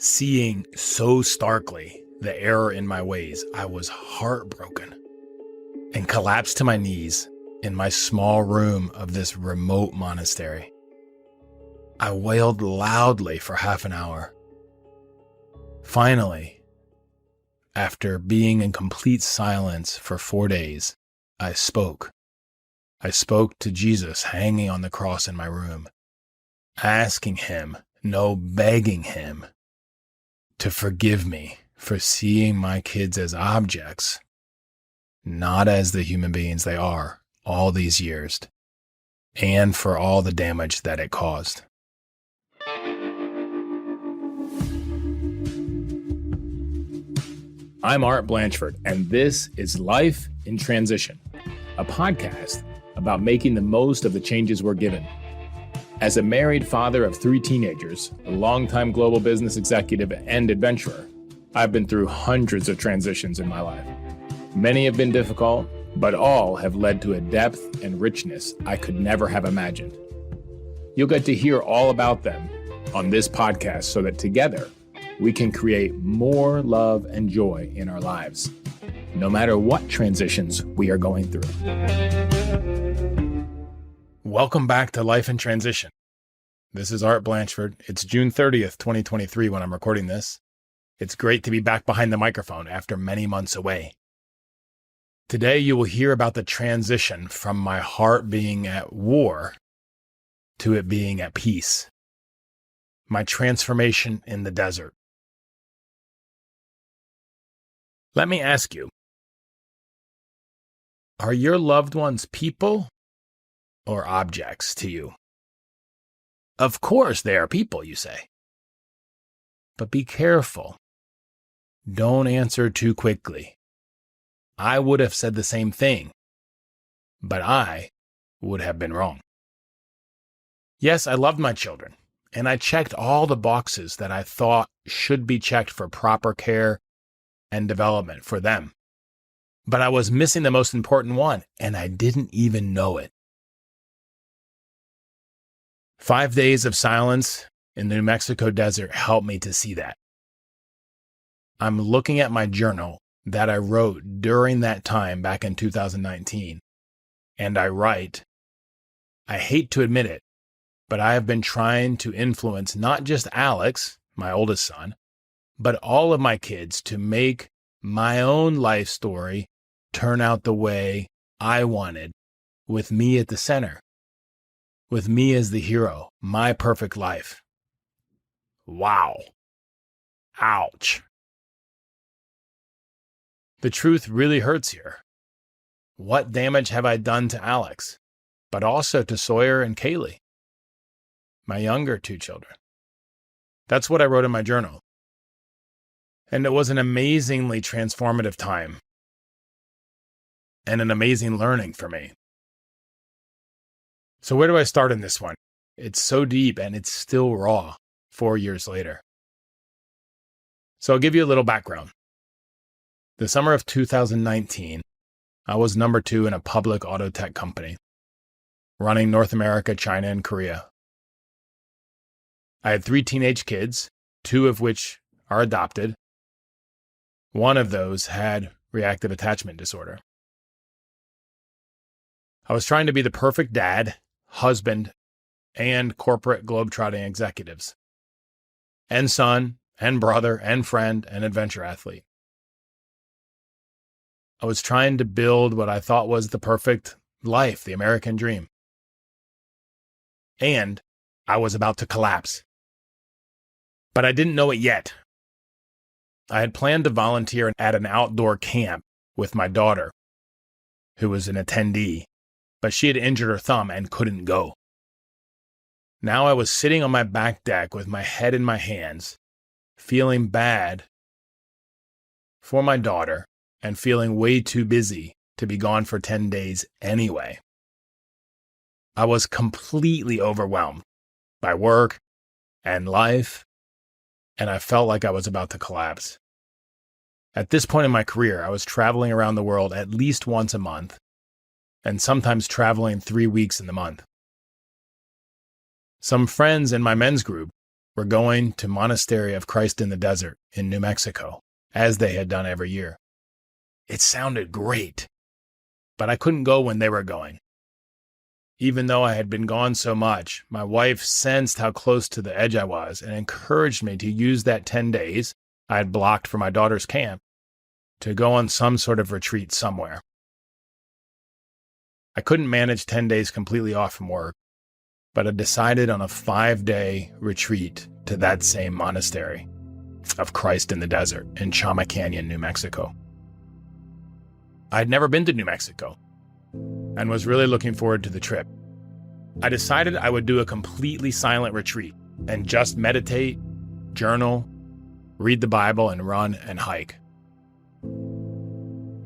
Seeing so starkly the error in my ways, I was heartbroken and collapsed to my knees in my small room of this remote monastery. I wailed loudly for half an hour. Finally, after being in complete silence for 4 days, I spoke. I spoke to Jesus hanging on the cross in my room, asking him, no, begging him, to forgive me for seeing my kids as objects, not as the human beings they are all these years, and for all the damage that it caused. I'm Art Blanchford, and this is Life in Transition, a podcast about making the most of the changes we're given. As a married father of 3 teenagers, a longtime global business executive and adventurer, I've been through hundreds of transitions in my life. Many have been difficult, but all have led to a depth and richness I could never have imagined. You'll get to hear all about them on this podcast so that together we can create more love and joy in our lives, no matter what transitions we are going through. Welcome back to Life in Transition. This is Art Blanchford. It's June 30th, 2023 when I'm recording this. It's great to be back behind the microphone after many months away. Today you will hear about the transition from my heart being at war to it being at peace. My transformation in the desert. Let me ask you, are your loved ones people or objects to you? Of course they are people, you say. But be careful. Don't answer too quickly. I would have said the same thing, but I would have been wrong. Yes, I loved my children, and I checked all the boxes that I thought should be checked for proper care and development for them. But I was missing the most important one, and I didn't even know it. 5 days of silence in the New Mexico desert helped me to see that. I'm looking at my journal that I wrote during that time back in 2019, and I write, I hate to admit it, but I have been trying to influence not just Alex, my oldest son, but all of my kids to make my own life story turn out the way I wanted, with me at the center, with me as the hero, my perfect life. Wow. Ouch. The truth really hurts here. What damage have I done to Alex, but also to Sawyer and Kaylee, my younger 2 children? That's what I wrote in my journal. And it was an amazingly transformative time and an amazing learning for me. So where do I start in this one? It's so deep and it's still raw 4 years later. So I'll give you a little background. The summer of 2019, I was number 2 in a public auto tech company, running North America, China, and Korea. I had 3 teenage kids, 2 of which are adopted. One of those had reactive attachment disorder. I was trying to be the perfect dad, husband, and corporate globetrotting executives, and son, and brother, and friend, and adventure athlete. I was trying to build what I thought was the perfect life, the American dream. And I was about to collapse. But I didn't know it yet. I had planned to volunteer at an outdoor camp with my daughter, who was an attendee, but she had injured her thumb and couldn't go. Now I was sitting on my back deck with my head in my hands, feeling bad for my daughter and feeling way too busy to be gone for 10 days anyway. I was completely overwhelmed by work and life, and I felt like I was about to collapse. At this point in my career, I was traveling around the world at least once a month, and sometimes traveling 3 weeks in the month. Some friends in my men's group were going to Monastery of Christ in the Desert in New Mexico, as they had done every year. It sounded great, but I couldn't go when they were going. Even though I had been gone so much, my wife sensed how close to the edge I was and encouraged me to use that 10 days I had blocked for my daughter's camp to go on some sort of retreat somewhere. I couldn't manage 10 days completely off from work, but I decided on a 5-day retreat to that same monastery of Christ in the Desert in Chama Canyon, New Mexico. I'd never been to New Mexico and was really looking forward to the trip. I decided I would do a completely silent retreat and just meditate, journal, read the Bible, and run and hike.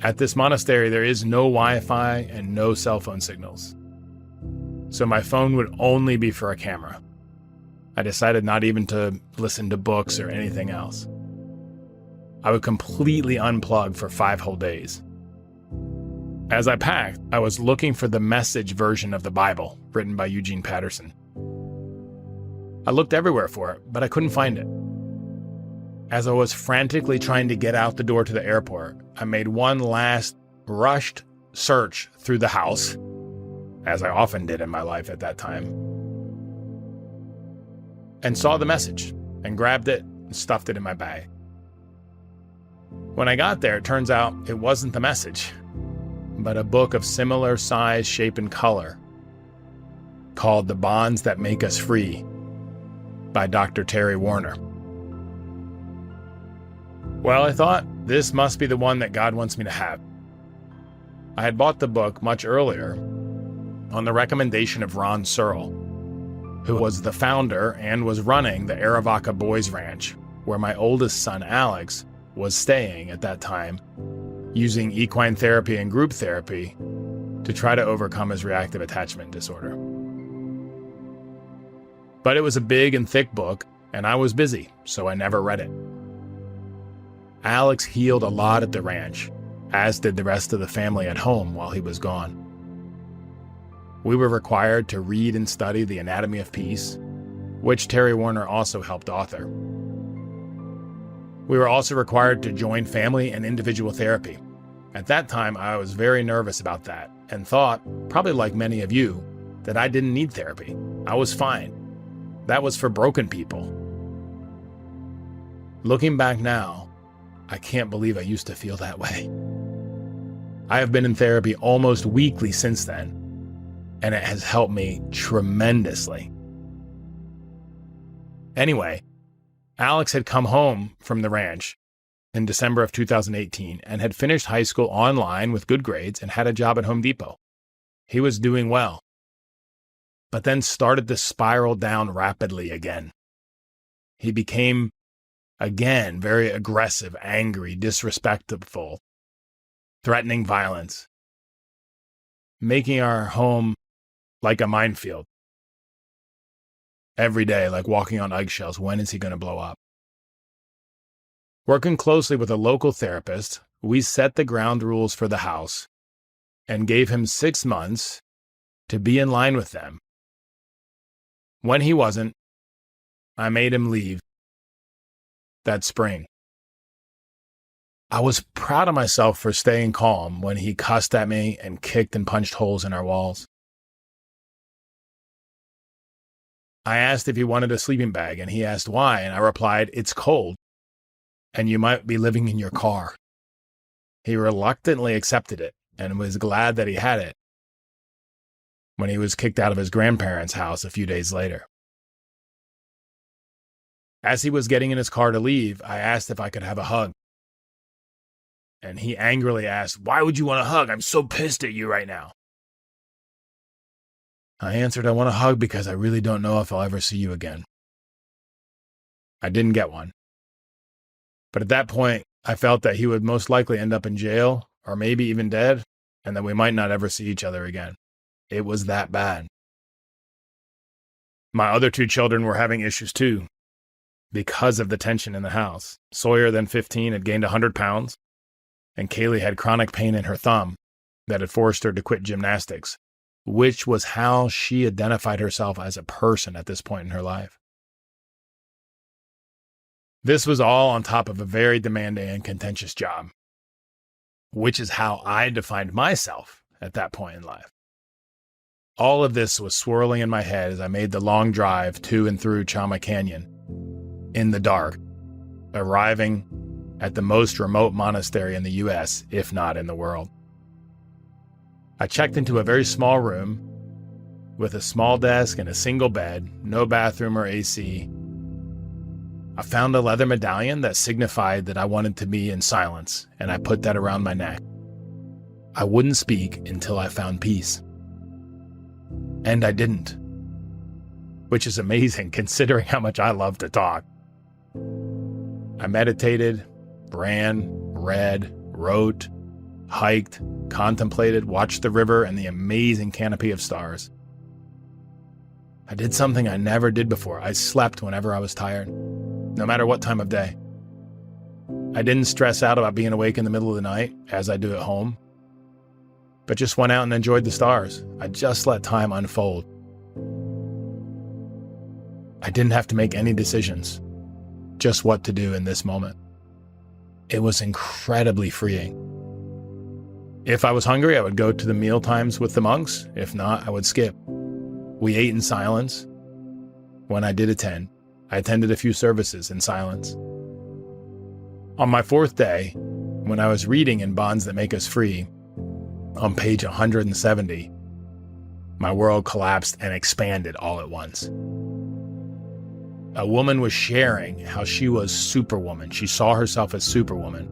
At this monastery, there is no Wi-Fi and no cell phone signals, so my phone would only be for a camera. I decided not even to listen to books or anything else. I would completely unplug for 5 whole days. As I packed, I was looking for the Message version of the Bible, written by Eugene Patterson. I looked everywhere for it, but I couldn't find it. As I was frantically trying to get out the door to the airport, I made one last rushed search through the house, as I often did in my life at that time, and saw the Message and grabbed it and stuffed it in my bag. When I got there, it turns out it wasn't the Message, but a book of similar size, shape, and color called The Bonds That Make Us Free by Dr. Terry Warner. Well, I thought, this must be the one that God wants me to have. I had bought the book much earlier on the recommendation of Ron Searle, who was the founder and was running the Arivaca Boys Ranch, where my oldest son, Alex, was staying at that time, using equine therapy and group therapy to try to overcome his reactive attachment disorder. But it was a big and thick book, and I was busy, so I never read it. Alex healed a lot at the ranch, as did the rest of the family at home while he was gone. We were required to read and study The Anatomy of Peace, which Terry Warner also helped author. We were also required to join family and individual therapy. At that time, I was very nervous about that and thought, probably like many of you, that I didn't need therapy. I was fine. That was for broken people. Looking back now, I can't believe I used to feel that way. I have been in therapy almost weekly since then, and it has helped me tremendously. Anyway, Alex had come home from the ranch in December of 2018 and had finished high school online with good grades and had a job at Home Depot. He was doing well, but then started to spiral down rapidly again. He became, again, very aggressive, angry, disrespectful, threatening violence, making our home like a minefield. Every day, like walking on eggshells. When is he going to blow up? Working closely with a local therapist, we set the ground rules for the house and gave him 6 months to be in line with them. When he wasn't, I made him leave that spring. I was proud of myself for staying calm when he cussed at me and kicked and punched holes in our walls. I asked if he wanted a sleeping bag, and he asked why, and I replied, "It's cold, and you might be living in your car." He reluctantly accepted it and was glad that he had it when he was kicked out of his grandparents' house a few days later. As he was getting in his car to leave, I asked if I could have a hug. And he angrily asked, "Why would you want a hug? I'm so pissed at you right now." I answered, "I want a hug because I really don't know if I'll ever see you again." I didn't get one. But at that point, I felt that he would most likely end up in jail or maybe even dead, and that we might not ever see each other again. It was that bad. My other 2 children were having issues too because of the tension in the house. Sawyer, then 15, had gained 100 pounds, and Kaylee had chronic pain in her thumb that had forced her to quit gymnastics, which was how she identified herself as a person at this point in her life. This was all on top of a very demanding and contentious job, which is how I defined myself at that point in life. All of this was swirling in my head as I made the long drive to and through Chama Canyon in the dark, arriving at the most remote monastery in the US, if not in the world. I checked into a very small room with a small desk and a single bed, no bathroom or AC. I found a leather medallion that signified that I wanted to be in silence, and I put that around my neck. I wouldn't speak until I found peace. And I didn't, which is amazing considering how much I love to talk. I meditated, ran, read, wrote, hiked, contemplated, watched the river and the amazing canopy of stars. I did something I never did before. I slept whenever I was tired, no matter what time of day. I didn't stress out about being awake in the middle of the night, as I do at home, but just went out and enjoyed the stars. I just let time unfold. I didn't have to make any decisions, just what to do in this moment. It was incredibly freeing. If I was hungry, I would go to the meal times with the monks. If not, I would skip. We ate in silence. When I did attend, I attended a few services in silence. On my fourth day, when I was reading in Bonds That Make Us Free, on page 170, my world collapsed and expanded all at once. A woman was sharing how she was Superwoman. She saw herself as Superwoman,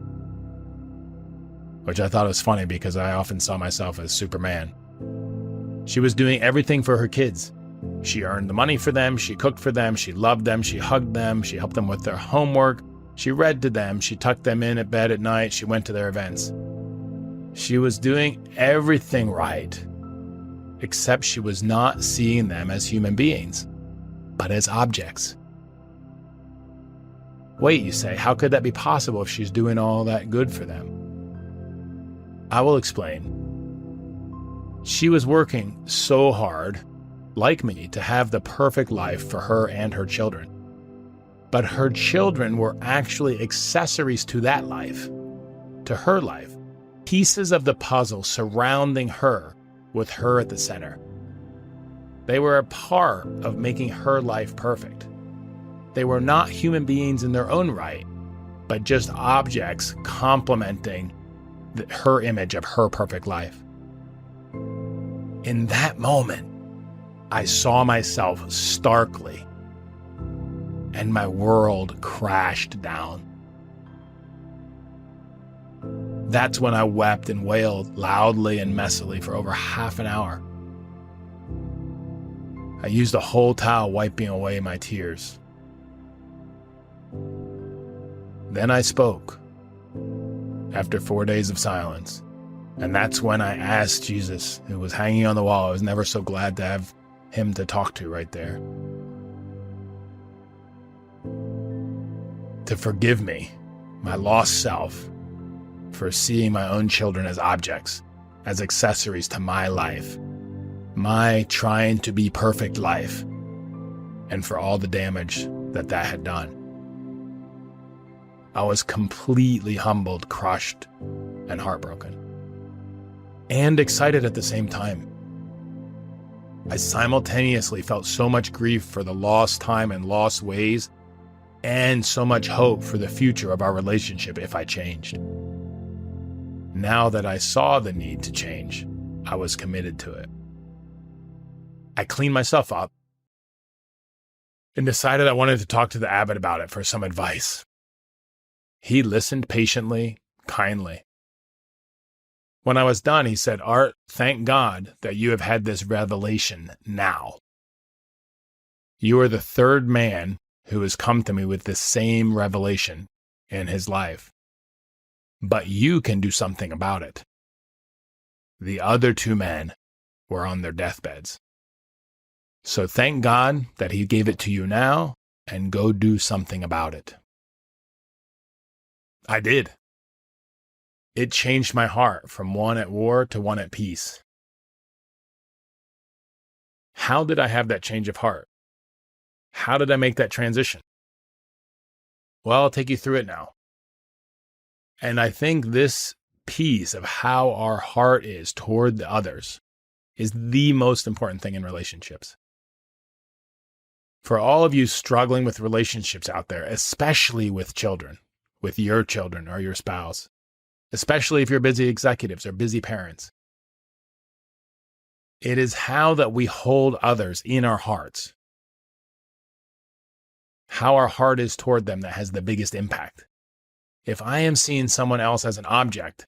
which I thought was funny because I often saw myself as Superman. She was doing everything for her kids. She earned the money for them, she cooked for them, she loved them, she hugged them, she helped them with their homework, she read to them, she tucked them in at bed at night, she went to their events. She was doing everything right, except she was not seeing them as human beings, but as objects. Wait, you say, how could that be possible if she's doing all that good for them? I will explain. She was working so hard, like me, to have the perfect life for her and her children. But her children were actually accessories to that life, to her life. Pieces of the puzzle surrounding her with her at the center. They were a part of making her life perfect. They were not human beings in their own right, but just objects complementing her image of her perfect life. In that moment, I saw myself starkly, and my world crashed down. That's when I wept and wailed loudly and messily for over half an hour. I used a whole towel wiping away my tears. Then I spoke, after 4 days of silence, and that's when I asked Jesus, who was hanging on the wall. I was never so glad to have him to talk to right there, to forgive me, my lost self, for seeing my own children as objects, as accessories to my life, my trying to be perfect life, and for all the damage that had done. I was completely humbled, crushed, and heartbroken, and excited at the same time. I simultaneously felt so much grief for the lost time and lost ways, and so much hope for the future of our relationship if I changed. Now that I saw the need to change, I was committed to it. I cleaned myself up and decided I wanted to talk to the abbot about it for some advice. He listened patiently, kindly. When I was done, he said, "Art, thank God that you have had this revelation now. You are the third man who has come to me with this same revelation in his life. But you can do something about it. The other two men were on their deathbeds. So thank God that he gave it to you now, and go do something about it." I did. It changed my heart from one at war to one at peace. How did I have that change of heart? How did I make that transition? Well, I'll take you through it now. And I think this piece of how our heart is toward the others is the most important thing in relationships. For all of you struggling with relationships out there, especially with children, with your children or your spouse, especially if you're busy executives or busy parents, it is how that we hold others in our hearts, how our heart is toward them, that has the biggest impact. If I am seeing someone else as an object,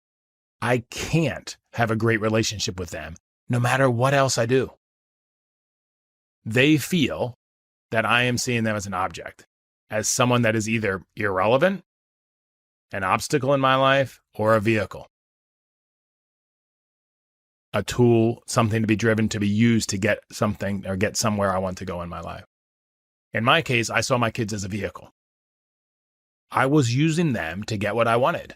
I can't have a great relationship with them, no matter what else I do. They feel that I am seeing them as an object, as someone that is either irrelevant, an obstacle in my life, or a vehicle, a tool, something to be driven, to be used to get something or get somewhere I want to go in my life. In my case, I saw my kids as a vehicle. I was using them to get what I wanted,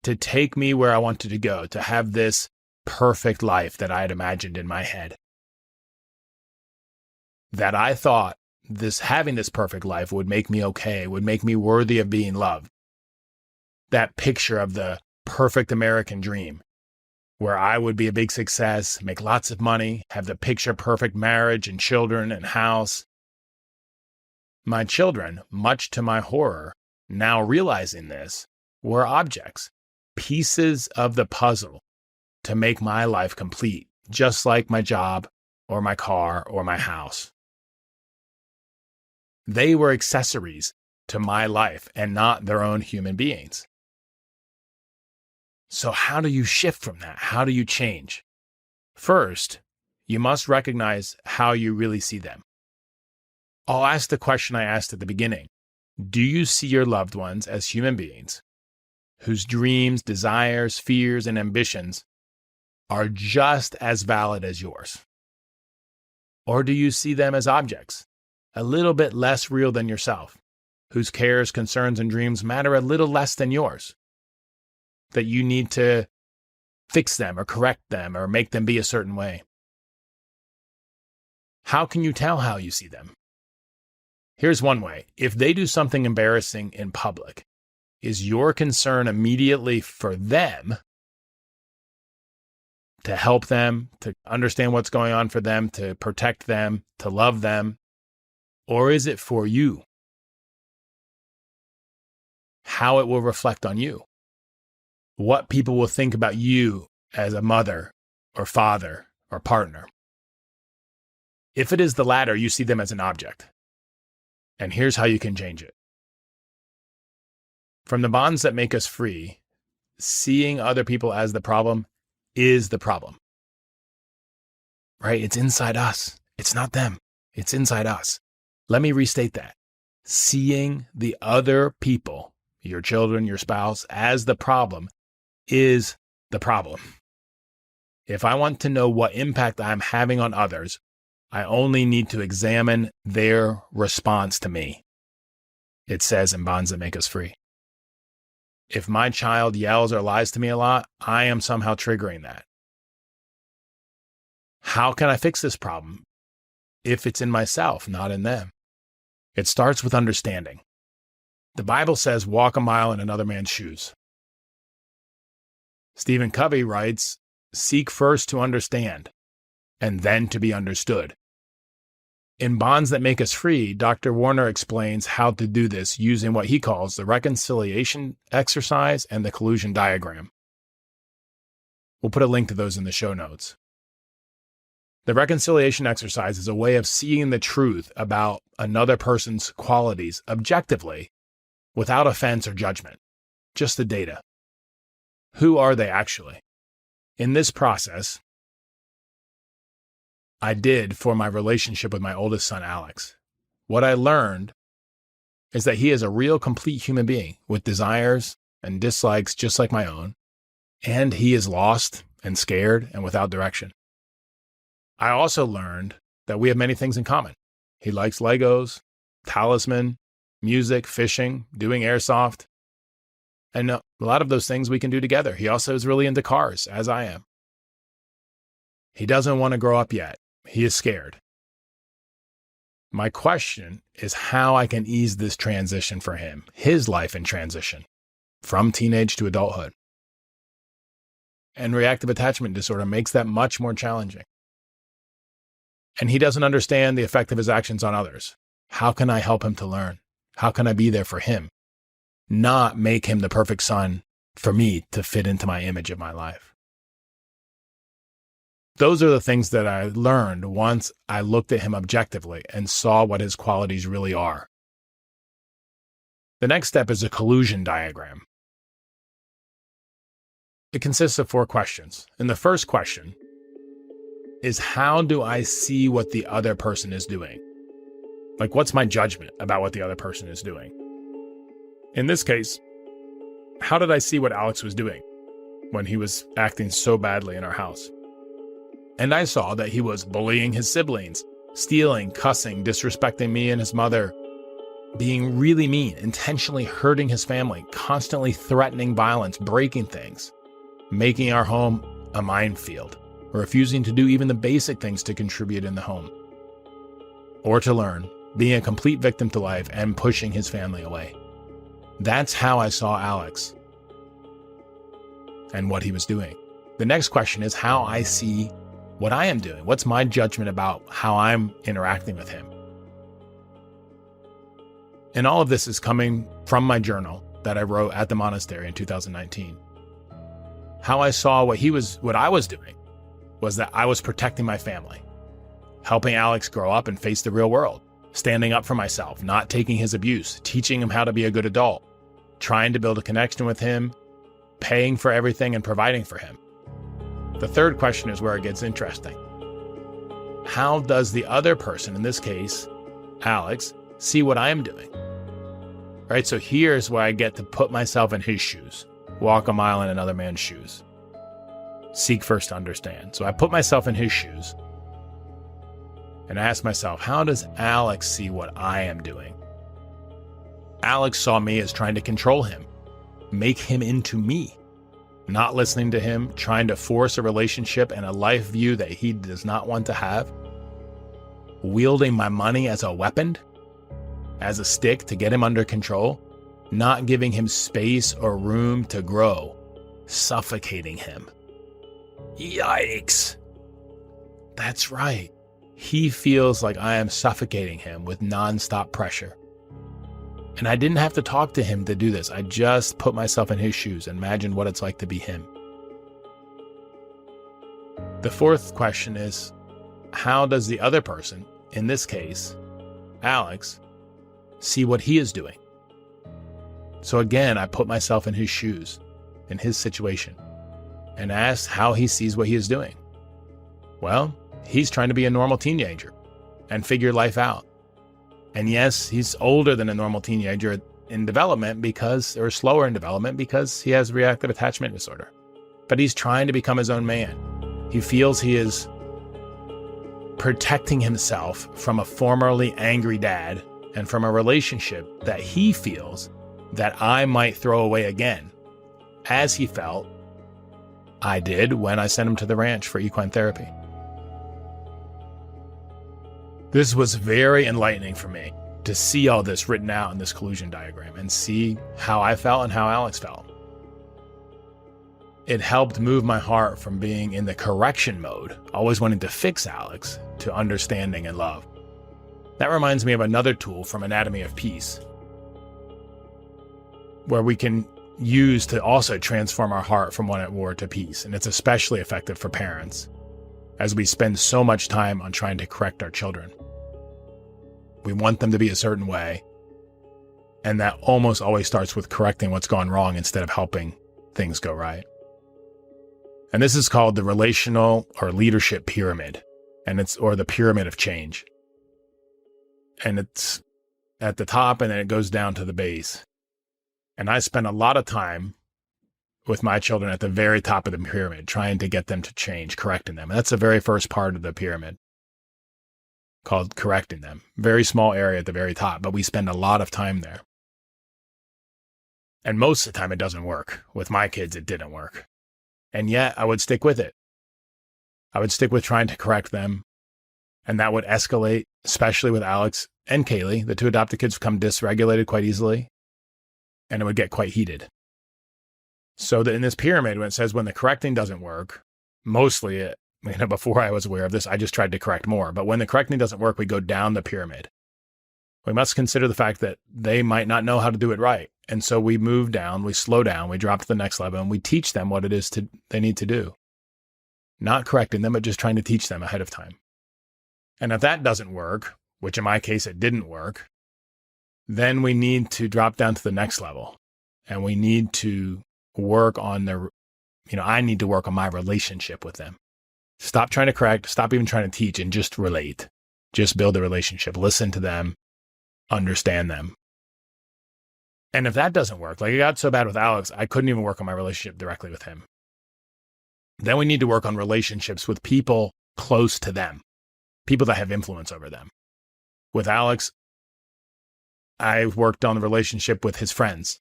to take me where I wanted to go, to have this perfect life that I had imagined in my head. That I thought having this perfect life would make me okay, would make me worthy of being loved. That picture of the perfect American dream, where I would be a big success, make lots of money, have the picture perfect marriage and children and house. My children, much to my horror, now realizing this, were objects, pieces of the puzzle to make my life complete, just like my job or my car or my house. They were accessories to my life and not their own human beings. So how do you shift from that? How do you change? First, you must recognize how you really see them. I'll ask the question I asked at the beginning. Do you see your loved ones as human beings whose dreams, desires, fears, and ambitions are just as valid as yours? Or do you see them as objects, a little bit less real than yourself, whose cares, concerns, and dreams matter a little less than yours, that you need to fix them or correct them or make them be a certain way? How can you tell how you see them? Here's one way. If they do something embarrassing in public, is your concern immediately for them, to help them, to understand what's going on for them, to protect them, to love them? Or is it for you? How it will reflect on you? What people will think about you as a mother or father or partner? If it is the latter, you see them as an object. And here's how you can change it. From the bonds that make us free, seeing other people as the problem is the problem. Right? It's inside us. It's not them. It's inside us. Let me restate that. Seeing the other people, your children, your spouse, as the problem is the problem. If I want to know what impact I'm having on others, I only need to examine their response to me. It says in Bonds That Make Us Free. If my child yells or lies to me a lot, I am somehow triggering that. How can I fix this problem if it's in myself, not in them? It starts with understanding. The Bible says, walk a mile in another man's shoes. Stephen Covey writes, seek first to understand, and then to be understood. In Bonds That Make Us Free, Dr. Warner explains how to do this using what he calls the reconciliation exercise and the collusion diagram. We'll put a link to those in the show notes. The reconciliation exercise is a way of seeing the truth about another person's qualities objectively, without offense or judgment, just the data. Who are they actually? In this process, I did for my relationship with my oldest son, Alex. What I learned is that he is a real, complete human being with desires and dislikes just like my own, and he is lost and scared and without direction. I also learned that we have many things in common. He likes Legos, Talisman, music, fishing, doing airsoft, and a lot of those things we can do together. He also is really into cars, as I am. He doesn't want to grow up yet. He is scared. My question is how I can ease this transition for him, his life in transition from teenage to adulthood. And reactive attachment disorder makes that much more challenging. And he doesn't understand the effect of his actions on others. How can I help him to learn? How can I be there for him? Not make him the perfect son for me to fit into my image of my life. Those are the things that I learned once I looked at him objectively and saw what his qualities really are. The next step is a collusion diagram. It consists of 4 questions. And the first question is, how do I see what the other person is doing? Like, what's my judgment about what the other person is doing? In this case, how did I see what Alex was doing when he was acting so badly in our house? And I saw that he was bullying his siblings, stealing, cussing, disrespecting me and his mother, being really mean, intentionally hurting his family, constantly threatening violence, breaking things, making our home a minefield, refusing to do even the basic things to contribute in the home or to learn, being a complete victim to life and pushing his family away. That's how I saw Alex and what he was doing. The next question is how I see what I am doing. What's my judgment about how I'm interacting with him? And all of this is coming from my journal that I wrote at the monastery in 2019. How I saw what I was doing was that I was protecting my family, helping Alex grow up and face the real world, standing up for myself, not taking his abuse, teaching him how to be a good adult, trying to build a connection with him, paying for everything and providing for him. The third question is where it gets interesting. How does the other person, in this case, Alex, see what I am doing? Right? So here's where I get to put myself in his shoes, walk a mile in another man's shoes. Seek first to understand. So I put myself in his shoes and I ask myself, how does Alex see what I am doing? Alex saw me as trying to control him, make him into me, not listening to him, trying to force a relationship and a life view that he does not want to have, wielding my money as a weapon, as a stick to get him under control, not giving him space or room to grow, suffocating him. Yikes. That's right. He feels like I am suffocating him with nonstop pressure. And I didn't have to talk to him to do this. I just put myself in his shoes and imagined what it's like to be him. The fourth question is, how does the other person, in this case, Alex, see what he is doing? So again, I put myself in his shoes, in his situation, and asked how he sees what he is doing. Well, he's trying to be a normal teenager and figure life out. And yes, he's older than a normal teenager in development or slower in development because he has reactive attachment disorder. But he's trying to become his own man. He feels he is protecting himself from a formerly angry dad and from a relationship that he feels that I might throw away again, as he felt I did when I sent him to the ranch for equine therapy. This was very enlightening for me to see all this written out in this collusion diagram and see how I felt and how Alex felt. It helped move my heart from being in the correction mode, always wanting to fix Alex, to understanding and love. That reminds me of another tool from Anatomy of Peace, where we can use to also transform our heart from one at war to peace. And it's especially effective for parents, as we spend so much time on trying to correct our children. We want them to be a certain way, and that almost always starts with correcting what's gone wrong instead of helping things go right. And this is called the relational or leadership pyramid, or the pyramid of change. And it's at the top and then it goes down to the base. And I spend a lot of time with my children at the very top of the pyramid, trying to get them to change, correcting them. And that's the very first part of the pyramid, called correcting them. Very small area at the very top, but we spend a lot of time there. And most of the time it doesn't work. With my kids, it didn't work. And yet I would stick with it. I would stick with trying to correct them And that would escalate, especially with Alex and Kaylee. The two adopted kids become dysregulated quite easily, and it would get quite heated. So that in this pyramid, when it says when the correcting doesn't work, mostly before I was aware of this, I just tried to correct more. But when the correcting doesn't work, we go down the pyramid. We must consider the fact that they might not know how to do it right. And so we move down, we slow down, we drop to the next level, and we teach them what it is they need to do. Not correcting them, but just trying to teach them ahead of time. And if that doesn't work, which in my case it didn't work, then we need to drop down to the next level. And we need to work on I need to work on my relationship with them. Stop trying to correct, stop even trying to teach, and just relate. Just build a relationship, listen to them, understand them. And if that doesn't work, like it got so bad with Alex, I couldn't even work on my relationship directly with him. Then we need to work on relationships with people close to them, people that have influence over them. With Alex, I worked on the relationship with his friends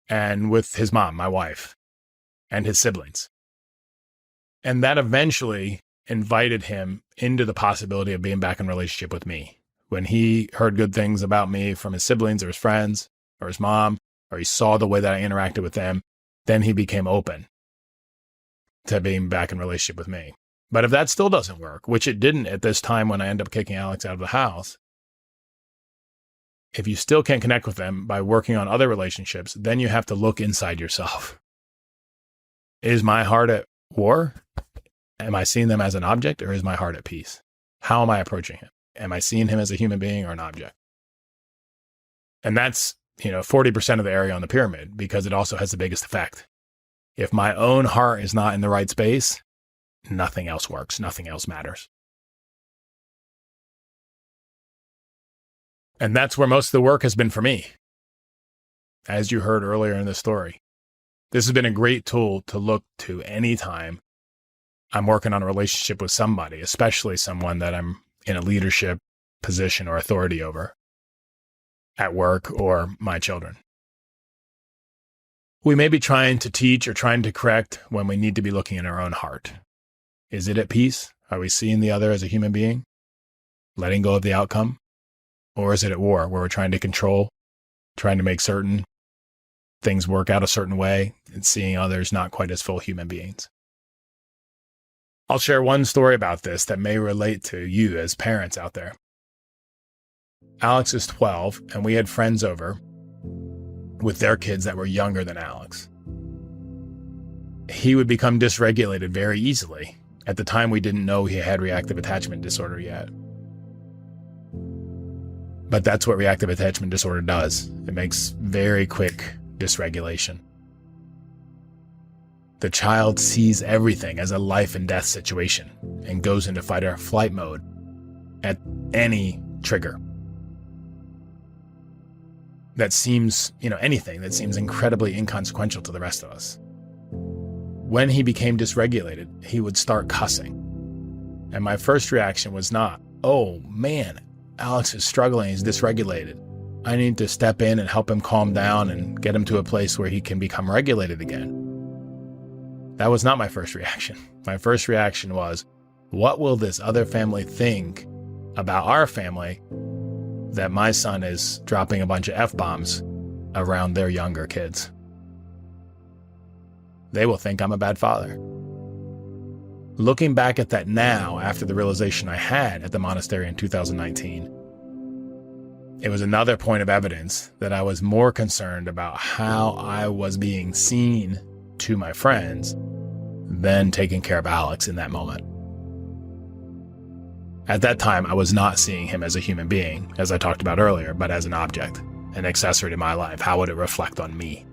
and with his mom, my wife, and his siblings. And that eventually invited him into the possibility of being back in relationship with me. When he heard good things about me from his siblings or his friends or his mom, or he saw the way that I interacted with them, then he became open to being back in relationship with me. But if that still doesn't work, which it didn't at this time when I ended up kicking Alex out of the house, if you still can't connect with them by working on other relationships, then you have to look inside yourself. Is my heart at war? Am I seeing them as an object, or is my heart at peace? How am I approaching him? Am I seeing him as a human being or an object? And that's, 40% of the area on the pyramid, because it also has the biggest effect. If my own heart is not in the right space, nothing else works. Nothing else matters. And that's where most of the work has been for me. As you heard earlier in the story, this has been a great tool to look to anytime I'm working on a relationship with somebody, especially someone that I'm in a leadership position or authority over at work or my children. We may be trying to teach or trying to correct when we need to be looking in our own heart. Is it at peace? Are we seeing the other as a human being, letting go of the outcome? Or is it at war, where we're trying to control, trying to make certain things work out a certain way, and seeing others not quite as full human beings? I'll share one story about this that may relate to you as parents out there. Alex is 12, and we had friends over with their kids that were younger than Alex. He would become dysregulated very easily. At the time, we didn't know he had reactive attachment disorder yet. But that's what reactive attachment disorder does. It makes very quick dysregulation. The child sees everything as a life and death situation and goes into fight or flight mode at any trigger that seems, anything that seems incredibly inconsequential to the rest of us. When he became dysregulated, he would start cussing. And my first reaction was not, oh man, Alex is struggling, he's dysregulated. I need to step in and help him calm down and get him to a place where he can become regulated again. That was not my first reaction. My first reaction was, what will this other family think about our family that my son is dropping a bunch of F-bombs around their younger kids? They will think I'm a bad father. Looking back at that now, after the realization I had at the monastery in 2019, it was another point of evidence that I was more concerned about how I was being seen to my friends than taking care of Alex in that moment. At that time, I was not seeing him as a human being, as I talked about earlier, but as an object, an accessory to my life. How would it reflect on me?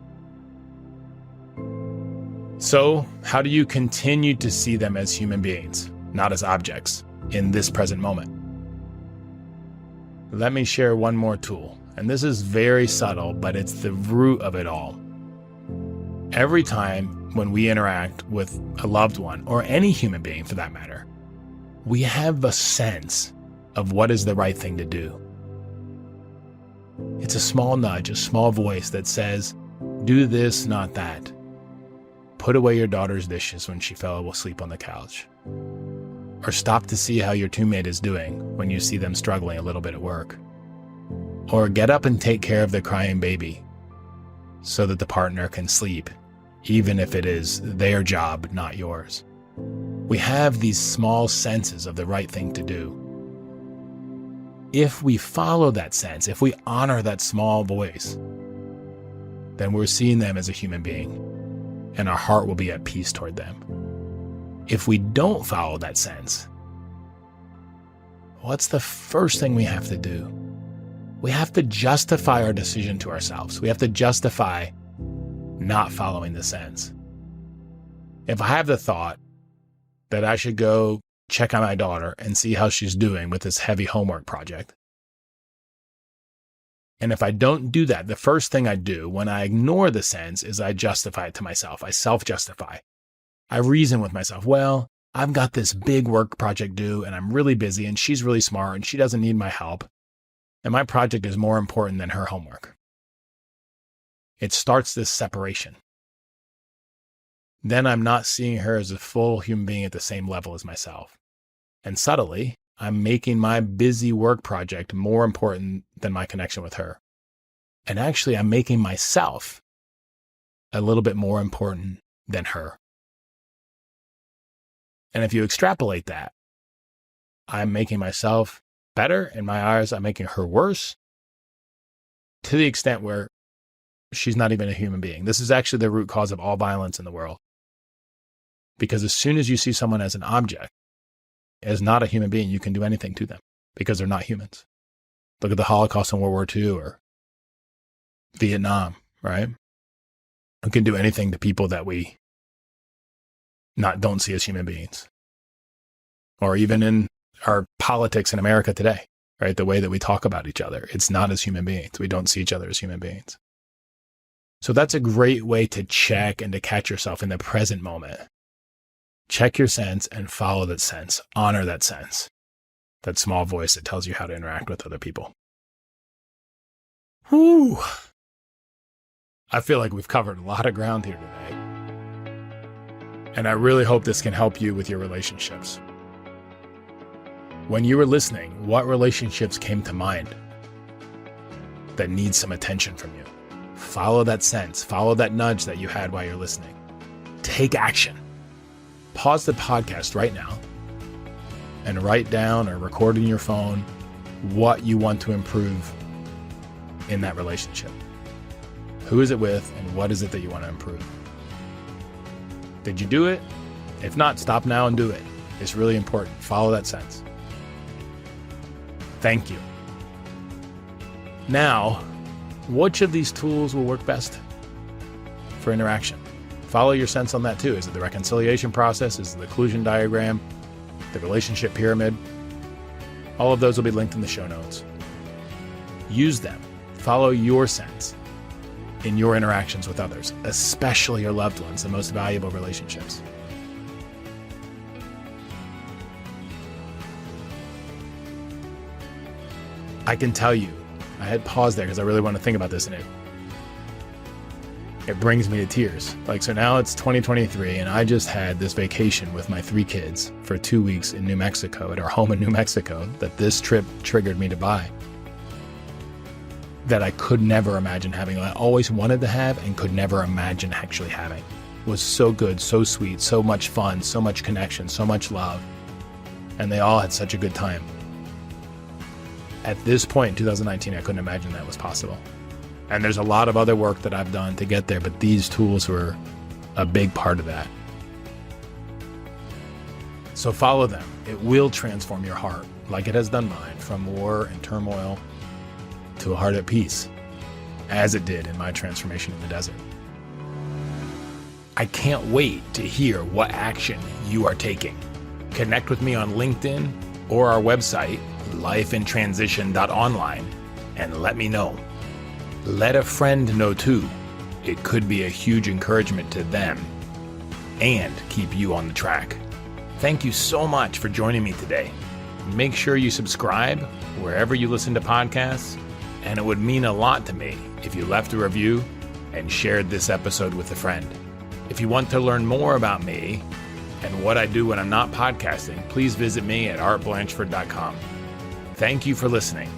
So, how do you continue to see them as human beings, not as objects, in this present moment? Let me share one more tool, and this is very subtle, but it's the root of it all. Every time when we interact with a loved one, or any human being for that matter, we have a sense of what is the right thing to do. It's a small nudge, a small voice that says, do this, not that. Put away your daughter's dishes when she fell asleep on the couch. Or stop to see how your teammate is doing when you see them struggling a little bit at work. Or get up and take care of the crying baby so that the partner can sleep, even if it is their job, not yours. We have these small senses of the right thing to do. If we follow that sense, if we honor that small voice, then we're seeing them as a human being, and our heart will be at peace toward them. If we don't follow that sense, what's the first thing we have to do? We have to justify our decision to ourselves. We have to justify not following the sense. If I have the thought that I should go check on my daughter and see how she's doing with this heavy homework project, and if I don't do that, the first thing I do when I ignore the sense is I justify it to myself. I self-justify. I reason with myself, well, I've got this big work project due and I'm really busy and she's really smart and she doesn't need my help. And my project is more important than her homework. It starts this separation. Then I'm not seeing her as a full human being at the same level as myself. And subtly, I'm making my busy work project more important than my connection with her. And actually, I'm making myself a little bit more important than her. And if you extrapolate that, I'm making myself better in my eyes. I'm making her worse to the extent where she's not even a human being. This is actually the root cause of all violence in the world. Because as soon as you see someone as an object, as not a human being, you can do anything to them because they're not humans. Look at the Holocaust in World War II or Vietnam, right? We can do anything to people that we don't see as human beings. Or even in our politics in America today, right? The way that we talk about each other, it's not as human beings. We don't see each other as human beings. So that's a great way to check and to catch yourself in the present moment. Check your sense and follow that sense. Honor that sense. That small voice that tells you how to interact with other people. Whew. I feel like we've covered a lot of ground here today. And I really hope this can help you with your relationships. When you were listening, what relationships came to mind that need some attention from you? Follow that sense. Follow that nudge that you had while you're listening. Take action. Pause the podcast right now and write down or record in your phone what you want to improve in that relationship. Who is it with and what is it that you want to improve? Did you do it? If not, stop now and do it. It's really important. Follow that sense. Thank you. Now, which of these tools will work best for interaction? Follow your sense on that too. Is it the reconciliation process? Is it the occlusion diagram? The relationship pyramid? All of those will be linked in the show notes. Use them. Follow your sense in your interactions with others, especially your loved ones, the most valuable relationships. I can tell you, I had paused there because I really want to think about this, and it brings me to tears. So now it's 2023 and I just had this vacation with my 3 kids for 2 weeks in New Mexico, at our home in New Mexico, that this trip triggered me to buy, that I could never imagine having. I always wanted to have and could never imagine actually having. It was so good, so sweet, so much fun, so much connection, so much love. And they all had such a good time. At this point in 2019, I couldn't imagine that was possible. And there's a lot of other work that I've done to get there, but these tools were a big part of that. So follow them. It will transform your heart, like it has done mine, from war and turmoil to a heart at peace, as it did in my transformation in the desert. I can't wait to hear what action you are taking. Connect with me on LinkedIn or our website, lifeintransition.online, and let me know. Let a friend know too. It could be a huge encouragement to them and keep you on the track. Thank you so much for joining me today. Make sure you subscribe wherever you listen to podcasts, and it would mean a lot to me if you left a review and shared this episode with a friend. If you want to learn more about me and what I do when I'm not podcasting, please visit me at artblanchford.com. Thank you for listening.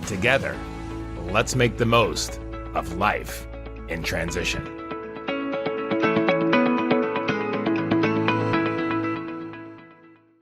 Together, let's make the most of life in transition.